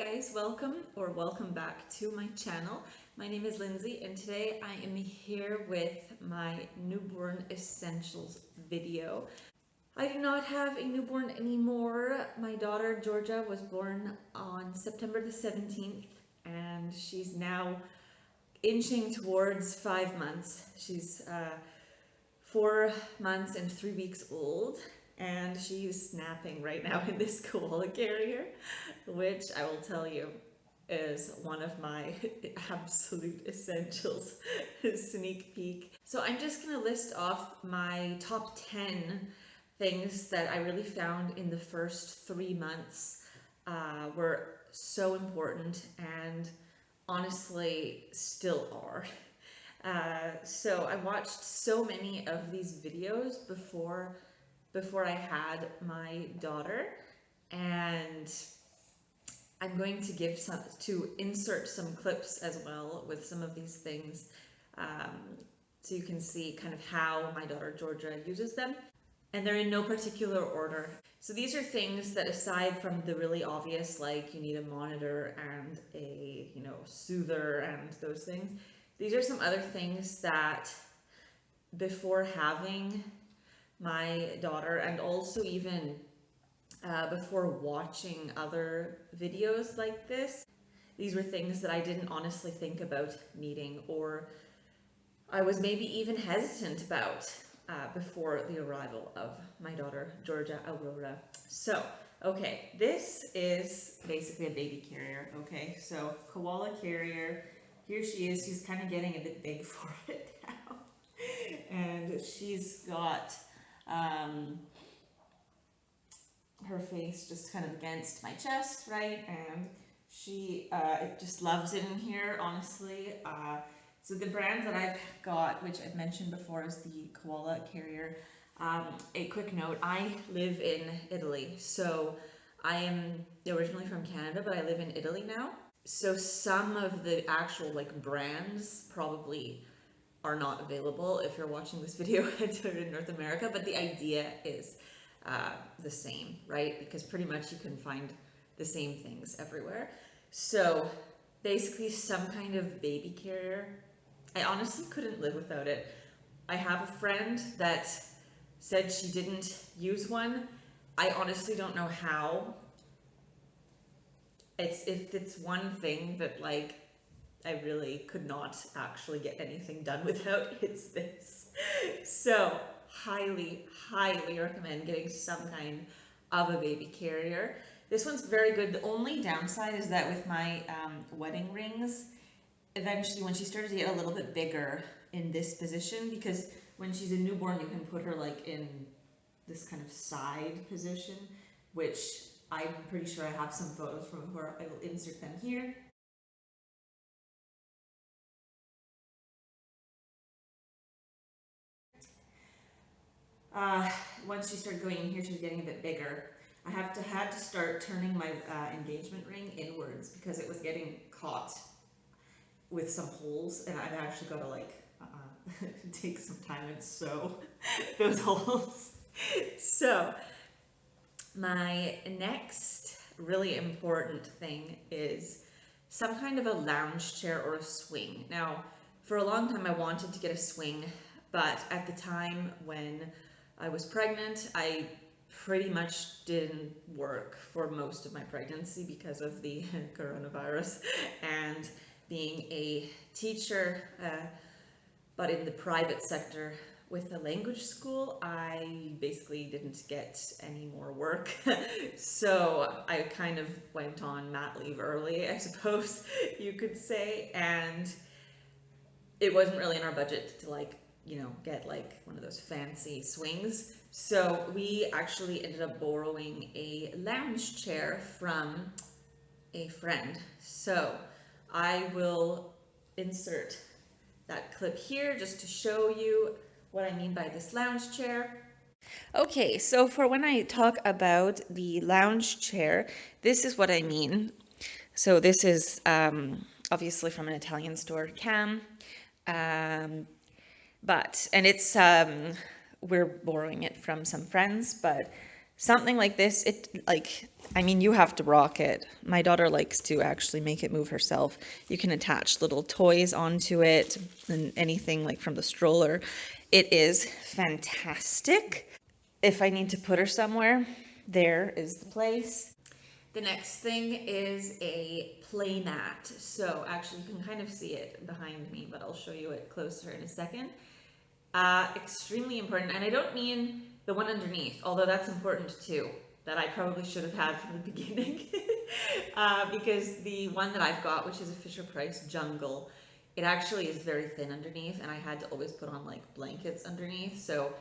guys, welcome back to my channel. My name is Lindsay and today I am here with my newborn essentials video. I do not have a newborn anymore. My daughter Georgia was born on September the 17th and she's now inching towards 5 months. She's 4 months and 3 weeks old, and she's snapping right now in this koala carrier, which I will tell you is one of my absolute essentials. Sneak peek. So I'm just gonna list off my top 10 things that I really found in the first 3 months were so important and honestly still are. So I watched so many of these videos before I had my daughter, and I'm going to insert some clips as well with some of these things, so you can see kind of how my daughter Georgia uses them. And they're in no particular order. So these are things that, aside from the really obvious, like you need a monitor and a, soother and those things, these are some other things that before having my daughter, and also even before watching other videos like this, these were things that I didn't honestly think about needing, or I was maybe even hesitant about before the arrival of my daughter Georgia Aurora. So, okay, this is basically a baby carrier. Okay, so koala carrier. Here she is. She's kind of getting a bit big for it now, and she's got her face just kind of against my chest, right? And she just loves it in here, honestly. So the brand that I've got, which I've mentioned before, is the koala carrier. A quick note, I live in Italy. So I am originally from Canada, but I live in Italy now. So some of the actual brands probably are not available if you're watching this video in North America, but the idea is the same, right? Because pretty much you can find the same things everywhere. So basically some kind of baby carrier. I honestly couldn't live without it. I have a friend that said she didn't use one. I honestly don't know how. If it's one thing that I really could not actually get anything done without, it's this. So highly recommend getting some kind of a baby carrier. This one's very good. The only downside is that with my wedding rings, eventually when she started to get a little bit bigger in this position, because when she's a newborn you can put her in this kind of side position, which I'm pretty sure I have some photos from her. I will insert them here. Once she started going in here, she was getting a bit bigger. I had to start turning my engagement ring inwards because it was getting caught with some holes, and I've actually got to take some time and sew those holes. So my next really important thing is some kind of a lounge chair or a swing. Now, for a long time I wanted to get a swing, but at the time when I was pregnant, I pretty much didn't work for most of my pregnancy because of the coronavirus, and being a teacher, but in the private sector with a language school, I basically didn't get any more work. So I kind of went on mat leave early, I suppose you could say, and it wasn't really in our budget to get one of those fancy swings. So we actually ended up borrowing a lounge chair from a friend. So I will insert that clip here just to show you what I mean by this lounge chair. Okay, so for when I talk about the lounge chair, this is what I mean. So this is obviously from an Italian store, Cam, and it's we're borrowing it from some friends, but something like this, I mean, you have to rock it. My daughter likes to actually make it move herself. You can attach little toys onto it and anything like from the stroller. It is fantastic. If I need to put her somewhere, there is the place. The next thing is a play mat. So actually you can kind of see it behind me, but I'll show you it closer in a second. Extremely important, and I don't mean the one underneath, although that's important too, that I probably should have had from the beginning. Because the one that I've got, which is a Fisher-Price Jungle, it actually is very thin underneath, and I had to always put on like blankets underneath. So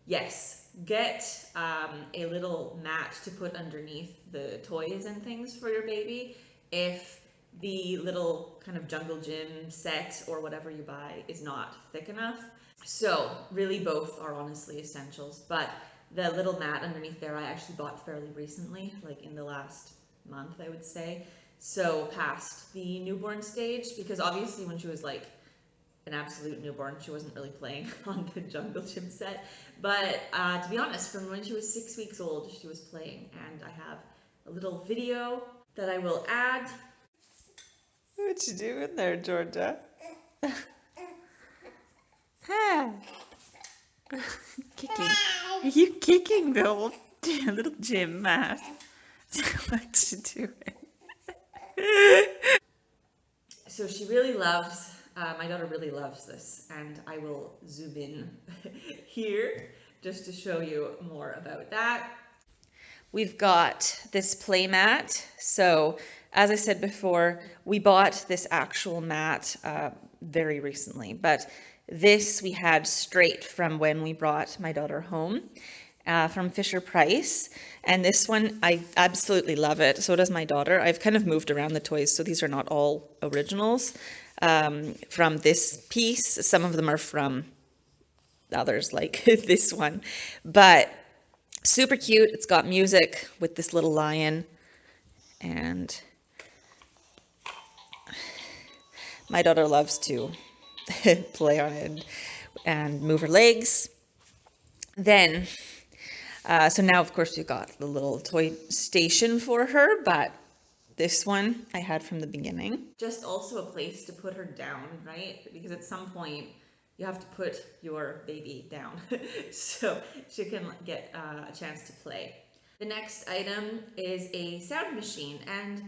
yes, get a little mat to put underneath the toys and things for your baby if the little kind of jungle gym set or whatever you buy is not thick enough. So really both are honestly essentials, but the little mat underneath there I actually bought fairly recently, like in the last month I would say. So past the newborn stage, because obviously when she was like an absolute newborn, she wasn't really playing on the jungle gym set. But to be honest, from when she was 6 weeks old, she was playing, and I have a little video that I will add. What you doing there, Georgia? Huh? Kicking. Are you kicking the old little gym mat? What you doing? So she really loves, my daughter really loves this, and I will zoom in here just to show you more about that. We've got this play mat. So as I said before, we bought this actual mat very recently, but this we had straight from when we brought my daughter home from Fisher-Price. And this one, I absolutely love it. So does my daughter. I've kind of moved around the toys, so these are not all originals from this piece. Some of them are from others, like this one. But super cute. It's got music with this little lion. And my daughter loves to play on it and move her legs. Then, so now of course we've got the little toy station for her, but this one I had from the beginning. Just also a place to put her down, right? Because at some point you have to put your baby down so she can get a chance to play. The next item is a sound machine, and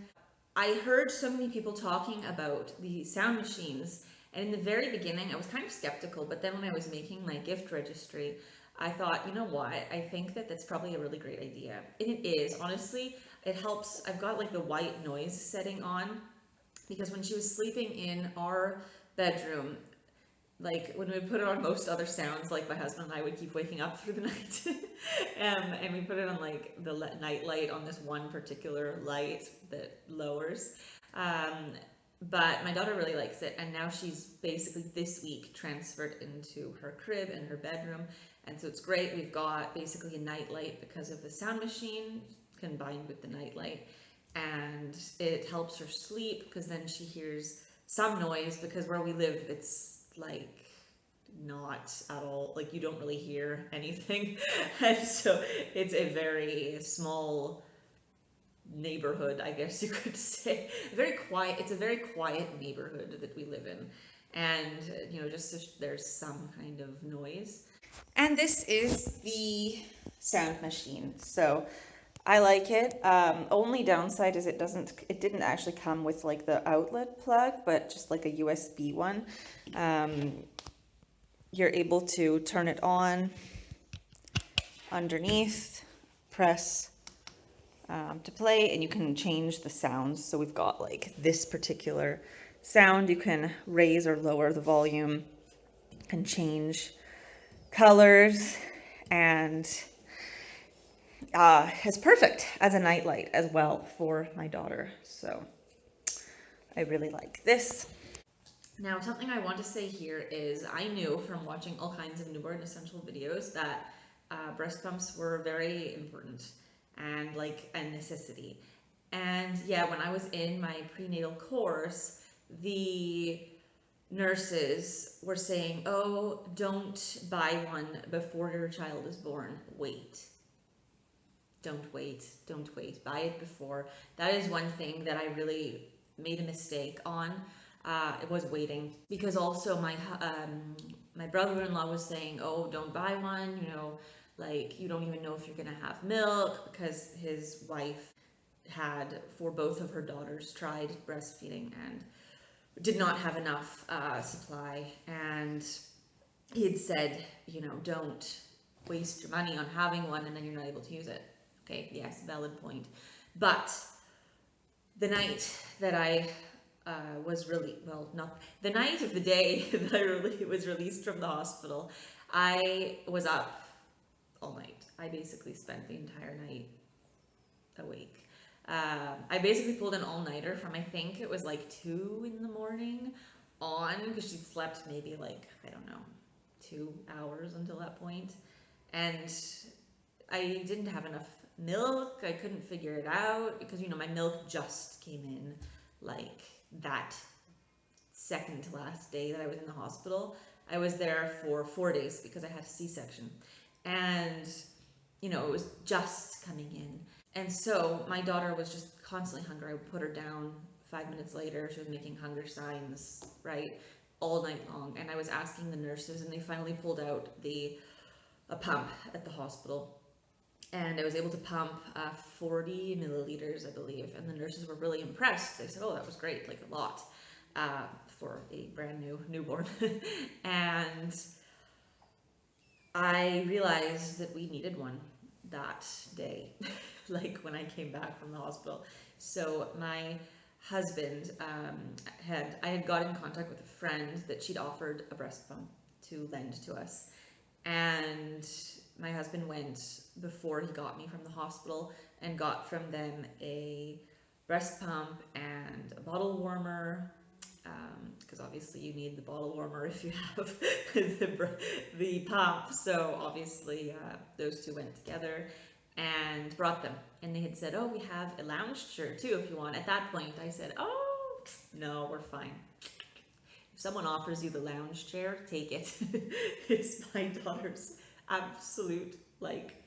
I heard so many people talking about the sound machines, and in the very beginning I was kind of skeptical, but then when I was making my gift registry, I thought, you know what, I think that that's probably a really great idea. And it is, honestly, it helps. I've got like the white noise setting on, because when she was sleeping in our bedroom, like when we put it on most other sounds, like my husband and I would keep waking up through the night. And we put it on like the night light on this one particular light that lowers. But my daughter really likes it, and now she's basically this week transferred into her crib and her bedroom, and so it's great. We've got basically a night light because of the sound machine combined with the night light, and it helps her sleep because then she hears some noise, because where we live it's like not at all, like you don't really hear anything. And so it's a very small neighborhood, I guess you could say. Very quiet. It's a very quiet neighborhood that we live in, and you know, just so there's some kind of noise. And this is the sound machine. So I like it. Only downside is it didn't actually come with like the outlet plug, but just like a USB one. You're able to turn it on underneath, press to play, and you can change the sounds. So we've got like this particular sound. You can raise or lower the volume, can change colors, and it's perfect as a nightlight as well for my daughter. So I really like this. Now, something I want to say here is I knew from watching all kinds of newborn essential videos that breast pumps were very important and like a necessity. And yeah, when I was in my prenatal course, the nurses were saying, oh, don't buy one before your child is born, wait. don't wait, don't wait. Buy it before. That is one thing that I really made a mistake on. It was waiting, because also my brother-in-law was saying, oh, don't buy one, you know, like you don't even know if you're gonna have milk, because his wife had, for both of her daughters, tried breastfeeding and did not have enough supply, and he had said, you know, don't waste your money on having one and then you're not able to use it. Okay, yes, valid point. But the night that I was really, well, not the night of the day that I really was released from the hospital, I was up all night. I basically spent the entire night awake. I basically pulled an all-nighter from, I think it was like 2 in the morning on, because she'd slept maybe like, I don't know, 2 hours until that point. And I didn't have enough milk. I couldn't figure it out because, you know, my milk just came in like that second to last day that I was in the hospital. I was there for 4 days because I had a C-section. And, you know, it was just coming in. And so my daughter was just constantly hungry. I would put her down. 5 minutes later, she was making hunger signs, right, all night long. And I was asking the nurses, and they finally pulled out a pump at the hospital. And I was able to pump 40 milliliters, I believe. And the nurses were really impressed. They said, oh, that was great, like a lot for a brand new newborn. And I realized that we needed one that day, like when I came back from the hospital. So my husband I had got in contact with a friend that she'd offered a breast pump to lend to us. And my husband went before he got me from the hospital and got from them a breast pump and a bottle warmer, because obviously you need the bottle warmer if you have the pump. So obviously those two went together and brought them. And they had said, oh, we have a lounge chair too if you want. At that point I said, oh, no, we're fine. If someone offers you the lounge chair, take it. It's my daughter's absolute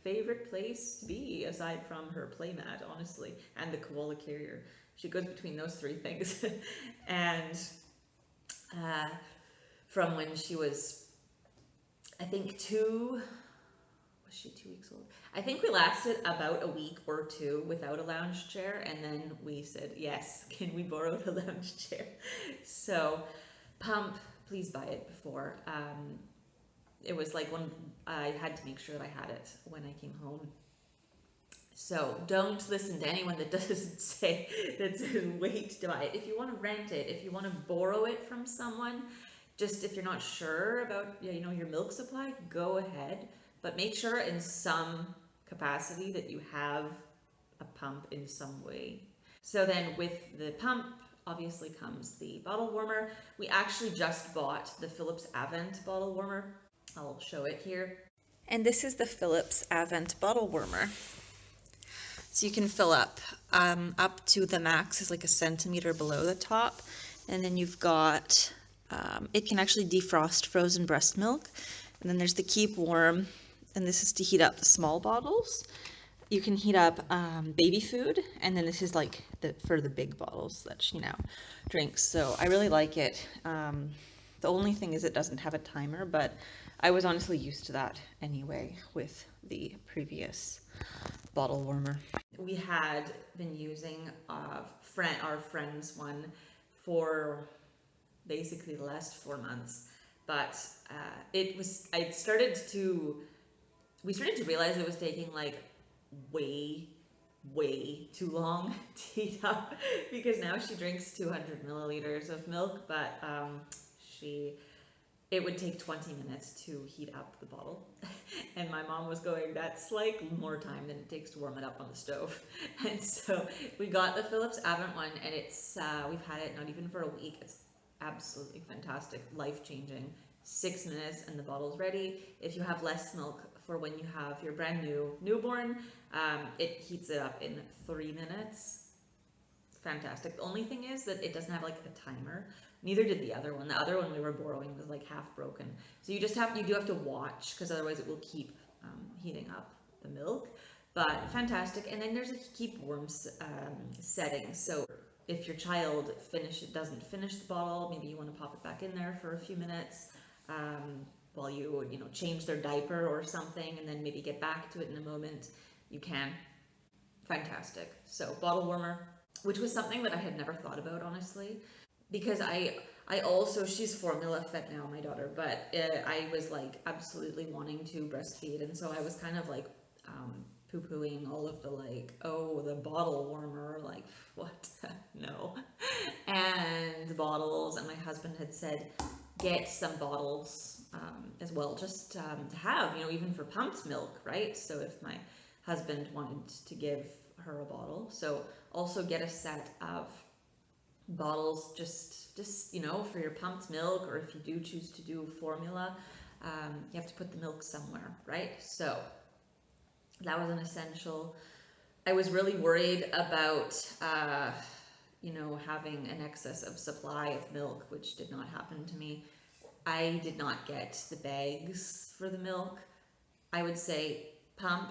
favorite place to be, aside from her playmat, honestly, and the koala carrier. She goes between those three things. And from when she was, I think was she 2 weeks old? I think we lasted about a week or two without a lounge chair, and then we said, yes, can we borrow the lounge chair? So pump, please buy it before. It was like I had to make sure that I had it when I came home. So don't listen to anyone that doesn't say, that says wait to buy it. If you want to rent it, if you want to borrow it from someone, just if you're not sure about, you know, your milk supply, go ahead. But make sure in some capacity that you have a pump in some way. So then with the pump, obviously comes the bottle warmer. We actually just bought the Philips Avent bottle warmer. I'll show it here. And this is the Philips Avent bottle warmer. So you can fill up to the max is like a centimeter below the top. And then you've got, it can actually defrost frozen breast milk. And then there's the keep warm, and this is to heat up the small bottles. You can heat up baby food, and then this is like for the big bottles that she now drinks. So I really like it. The only thing is it doesn't have a timer, but I was honestly used to that anyway with the previous bottle warmer. We had been using our friend's one for basically the last 4 months, but we started to realize it was taking like way too long to heat up, because now she drinks 200 milliliters of milk, but it would take 20 minutes to heat up the bottle. And my mom was going, that's like more time than it takes to warm it up on the stove. And so we got the Philips Avent one, and it's we've had it not even for a week. It's absolutely fantastic, life-changing. 6 minutes and the bottle's ready. If you have less milk for when you have your brand new newborn, it heats it up in 3 minutes. Fantastic. The only thing is that it doesn't have like a timer. Neither did the other one. The other one we were borrowing was like half broken. So you do have to watch, because otherwise it will keep heating up the milk. but fantastic. And then there's a keep warm setting. So if your child doesn't finish the bottle, maybe you want to pop it back in there for a few minutes while you change their diaper or something, and then maybe get back to it in a moment. You can. Fantastic. So bottle warmer, which was something that I had never thought about, honestly, because I also, she's formula fed now, my daughter, but I was like absolutely wanting to breastfeed, and so I was kind of like poo-pooing all of the like, oh, the bottle warmer, like what? No. And the bottles, and my husband had said get some bottles as well, just to have, even for pumped milk, right? So if my husband wanted to give her a bottle, so also get a set of bottles just for your pumped milk, or if you do choose to do formula, you have to put the milk somewhere, right? So that was an essential. I was really worried about having an excess of supply of milk, which did not happen to me. I did not get the bags for the milk. I would say pump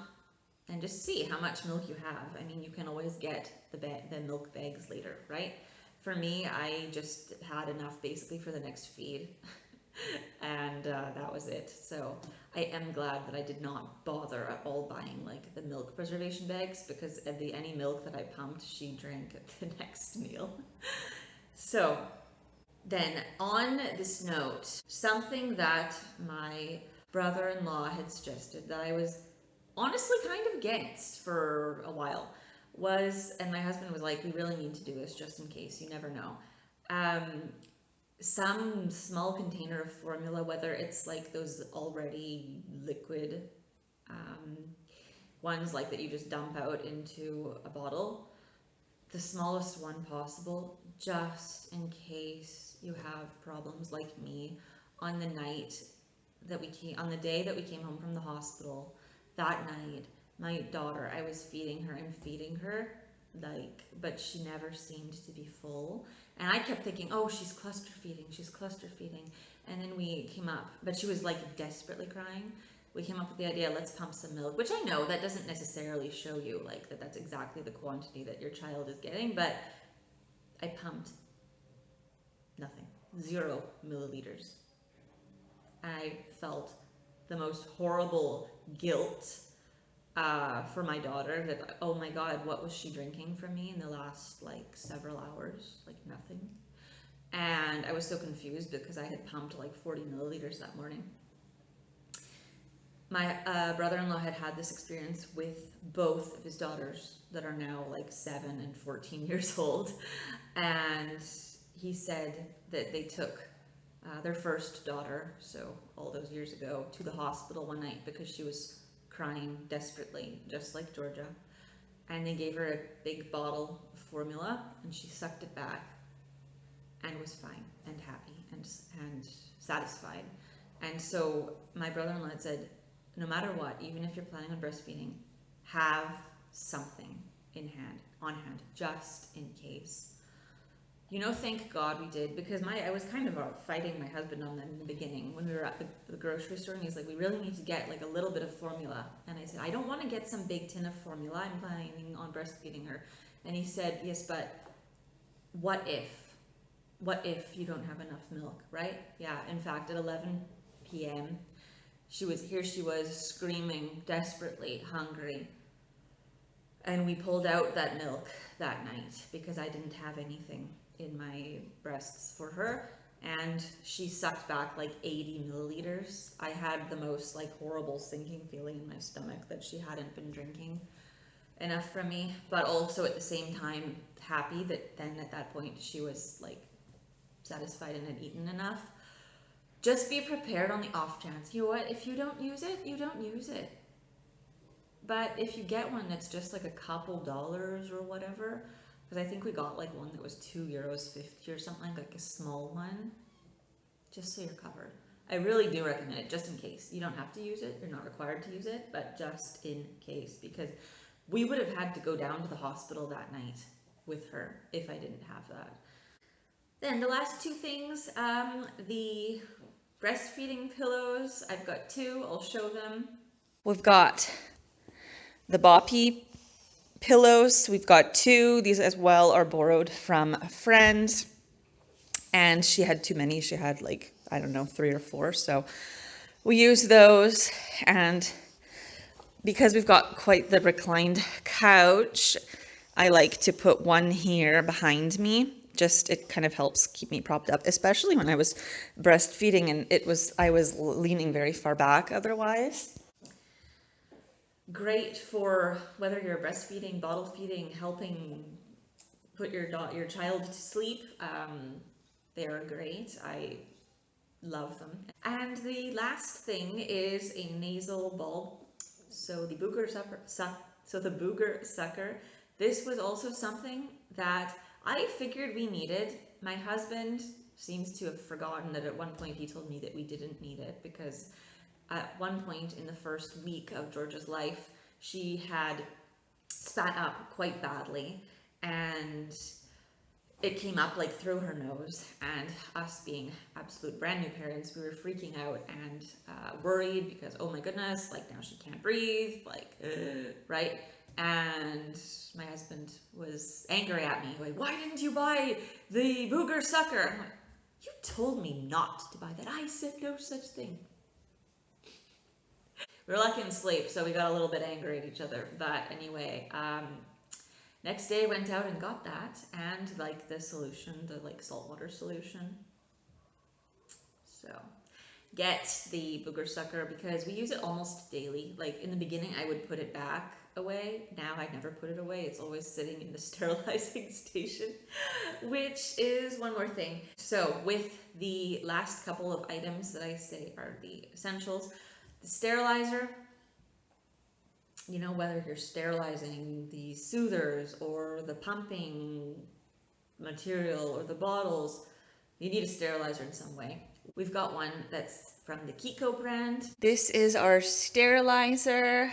and just see how much milk you have. I mean, you can always get the milk bags later, right? For me, I just had enough basically for the next feed, and that was it. So I am glad that I did not bother at all buying like the milk preservation bags, because any milk that I pumped, she drank at the next meal. So then on this note, something that my brother-in-law had suggested that I was honestly kind of against for a while was, and my husband was like, we really need to do this just in case, you never know. Some small container of formula, whether it's like those already liquid ones like that you just dump out into a bottle, the smallest one possible, just in case you have problems like me on the day that we came home from the hospital. That night, my daughter, I was feeding her, but she never seemed to be full. And I kept thinking, oh, she's cluster feeding. And then we came up, but she was like desperately crying. We came up with the idea, let's pump some milk, which I know that doesn't necessarily show you like that's exactly the quantity that your child is getting, but I pumped nothing, 0 milliliters. I felt the most horrible guilt for my daughter that, oh my God, what was she drinking from me in the last like several hours? Like nothing. And I was so confused because I had pumped like 40 milliliters that morning. My brother-in-law had this experience with both of his daughters that are now like 7 and 14 years old. And he said that they took their first daughter, so all those years ago, to the hospital one night because she was crying desperately, just like Georgia. And they gave her a big bottle of formula, and she sucked it back and was fine and happy and satisfied. And so my brother-in-law said, no matter what, even if you're planning on breastfeeding, have something on hand, just in case. Thank God we did, because I was kind of fighting my husband on that in the beginning when we were at the grocery store, and he's like, we really need to get like a little bit of formula. And I said, I don't want to get some big tin of formula, I'm planning on breastfeeding her. And he said, yes, but what if you don't have enough milk, right? Yeah, in fact, at 11 p.m., she was screaming, desperately hungry. And we pulled out that milk that night because I didn't have anything in my breasts for her, and she sucked back like 80 milliliters. I had the most like horrible sinking feeling in my stomach that she hadn't been drinking enough from me, but also at the same time happy that then at that point she was like satisfied and had eaten enough. Just be prepared on the off chance. You know what? If you don't use it, you don't use it. But if you get one that's just like a couple dollars or whatever, because I think we got like one that was €2.50 or something, like a small one, just so you're covered. I really do recommend it, just in case. You don't have to use it, you're not required to use it, but just in case, because we would have had to go down to the hospital that night with her if I didn't have that. Then the last 2 things, the breastfeeding pillows. I've got 2, I'll show them. We've got The Boppy pillows, we've got 2. These as well are borrowed from a friend. And she had too many. She had like, I don't know, 3 or 4. So we use those. And because we've got quite the reclined couch, I like to put one here behind me. Just, it kind of helps keep me propped up, especially when I was breastfeeding and I was leaning very far back otherwise. Great for whether you're breastfeeding, bottle feeding, helping put your child to sleep. They are great. I love them. And the last thing is a nasal bulb. So the booger sucker. This was also something that I figured we needed. My husband seems to have forgotten that at one point he told me that we didn't need it, because at one point in the first week of Georgia's life, she had spat up quite badly, and it came up like through her nose, and us being absolute brand new parents, we were freaking out and worried because, oh my goodness, like now she can't breathe, like, right? And my husband was angry at me, like, why didn't you buy the booger sucker? I'm like, you told me not to buy that. I said no such thing. We were lucky in sleep, so we got a little bit angry at each other. But anyway, next day went out and got that, and like the solution, the like saltwater solution. So get the booger sucker because we use it almost daily. Like in the beginning, I would put it back away. Now I never put it away. It's always sitting in the sterilizing station, which is one more thing. So with the last couple of items that I say are the essentials, the sterilizer, you know, whether you're sterilizing the soothers or the pumping material or the bottles, you need a sterilizer in some way. We've got one that's from the Kiko brand. This is our sterilizer.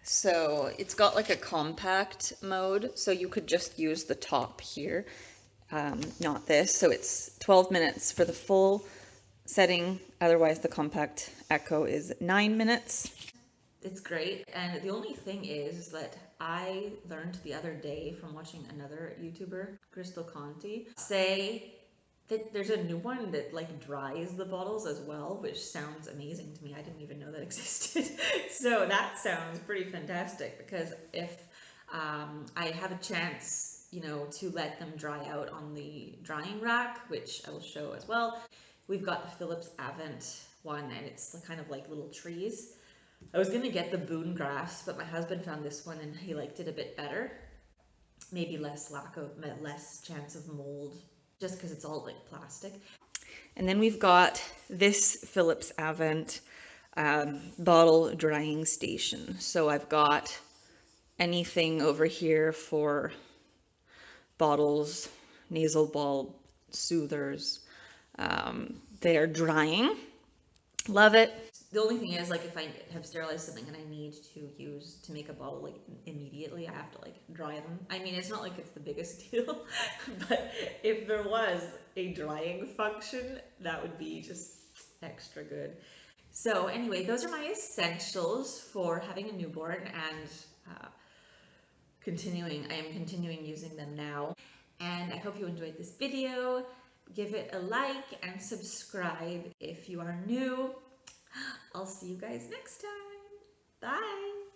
So it's got like a compact mode, so you could just use the top here, not this. So it's 12 minutes for the full setting. Otherwise, the compact echo is 9 minutes. It's great, and the only thing is that I learned the other day from watching another YouTuber, Crystal Conti, say that there's a new one that like dries the bottles as well, which sounds amazing to me. I didn't even know that existed. So that sounds pretty fantastic, because if I have a chance, you know, to let them dry out on the drying rack, which I will show as well. We've got the Philips Avent one, and it's kind of like little trees. I was gonna get the Boone grass, but my husband found this one and he liked it a bit better. Maybe less chance of mold, just because it's all like plastic. And then we've got this Philips Avent bottle drying station. So I've got anything over here for bottles, nasal bulb, soothers. They are drying. Love it. The only thing is, like, if I have sterilized something and I need to make a bottle like immediately, I have to like dry them. I mean, it's not like it's the biggest deal, but if there was a drying function, that would be just extra good. So anyway, those are my essentials for having a newborn, and I am continuing using them now. And I hope you enjoyed this video. Give it a like and subscribe if you are new. I'll see you guys next time. Bye.